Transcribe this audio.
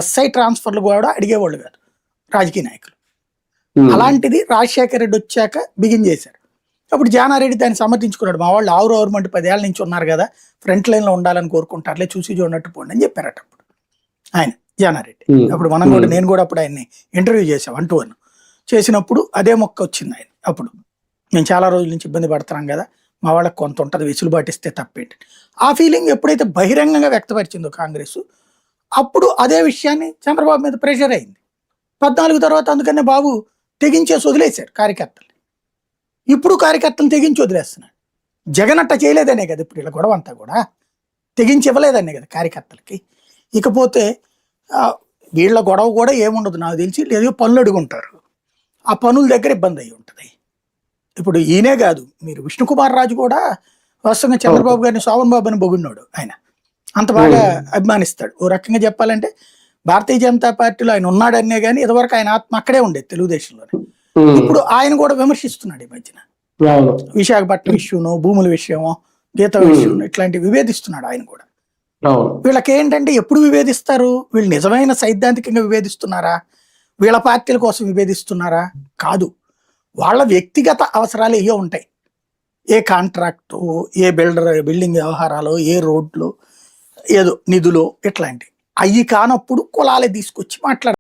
SI ట్రాన్స్ఫర్లు కూడా అడిగేవాళ్ళు కాదు రాజకీయ నాయకులు. అలాంటిది రాజశేఖర రెడ్డి వచ్చాక బిగిన్ చేశారు. అప్పుడు జానారెడ్డి దాన్ని సమర్థించుకున్నాడు. మా వాళ్ళు ఆరు గవర్నమెంట్ 10 ఏళ్ల నుంచి ఉన్నారు కదా, ఫ్రంట్ లైన్లో ఉండాలని కోరుకుంటారులే, చూసి చూడనట్టు పోండి అని చెప్పారట అప్పుడు ఆయన జానారెడ్డి. అప్పుడు మనం కూడా, నేను కూడా అప్పుడు ఆయన్ని ఇంటర్వ్యూ చేసాం 1 to 1 చేసినప్పుడు అదే మొక్క వచ్చింది ఆయన. అప్పుడు మేము చాలా రోజుల నుంచి ఇబ్బంది పడుతున్నాం కదా, మా వాళ్ళకి కొంత ఉంటుంది, వెసులుబాటు ఇస్తే తప్పేంటి. ఆ ఫీలింగ్ ఎప్పుడైతే బహిరంగంగా వ్యక్తపరిచిందో కాంగ్రెస్, అప్పుడు అదే విషయాన్ని చంద్రబాబు మీద ప్రెషర్ అయింది. 14 తర్వాత అందుకనే బాబు తెగించేసి వదిలేశారు కార్యకర్తలు. ఇప్పుడు కార్యకర్తలు తెగించి వదిలేస్తున్నాడు. జగన్ అట్ట చేయలేదనే కదా ఇప్పుడు ఇలా గొడవ అంతా కూడా, తెగించి ఇవ్వలేదనే కదా కార్యకర్తలకి. ఇకపోతే వీళ్ళ గొడవ కూడా ఏముండదు నాకు తెలిసి, లేదు పనులు అడుగుంటారు, ఆ పనుల దగ్గర ఇబ్బంది అయ్యి ఉంటుంది. ఇప్పుడు ఈయనే కాదు, మీరు విష్ణుకుమార్ రాజు కూడా వాస్తవంగా చంద్రబాబు గారిని శోభన్ బాబు అని పొగిడినాడు. ఆయన అంత బాగా అభిమానిస్తాడు. ఓ రకంగా చెప్పాలంటే భారతీయ జనతా పార్టీలో ఆయన ఉన్నాడనే కానీ ఇదివరకు ఆయన ఆత్మ అక్కడే ఉండేది తెలుగుదేశంలోనే. ఇప్పుడు ఆయన కూడా విమర్శిస్తున్నాడు ఈ మధ్యన. విశాఖపట్నం ఇష్యూను, భూముల విషయమో, గీత విషయం, ఇట్లాంటివి వివేదిస్తున్నాడు ఆయన కూడా. వీళ్ళకి ఏంటంటే ఎప్పుడు వివేదిస్తారు? వీళ్ళు నిజమైన సైద్ధాంతికంగా వివేదిస్తున్నారా, వీళ్ళ పార్టీల కోసం విభేదిస్తున్నారా? కాదు, వాళ్ళ వ్యక్తిగత అవసరాలు ఏవో ఉంటాయి. ఏ కాంట్రాక్టు, ఏ బిల్డింగ్ వ్యవహారాలు, ఏ రోడ్లు, ఏదో నిధులు, ఇట్లాంటివి. అవి కానప్పుడు కులాలే తీసుకొచ్చి మాట్లాడారు.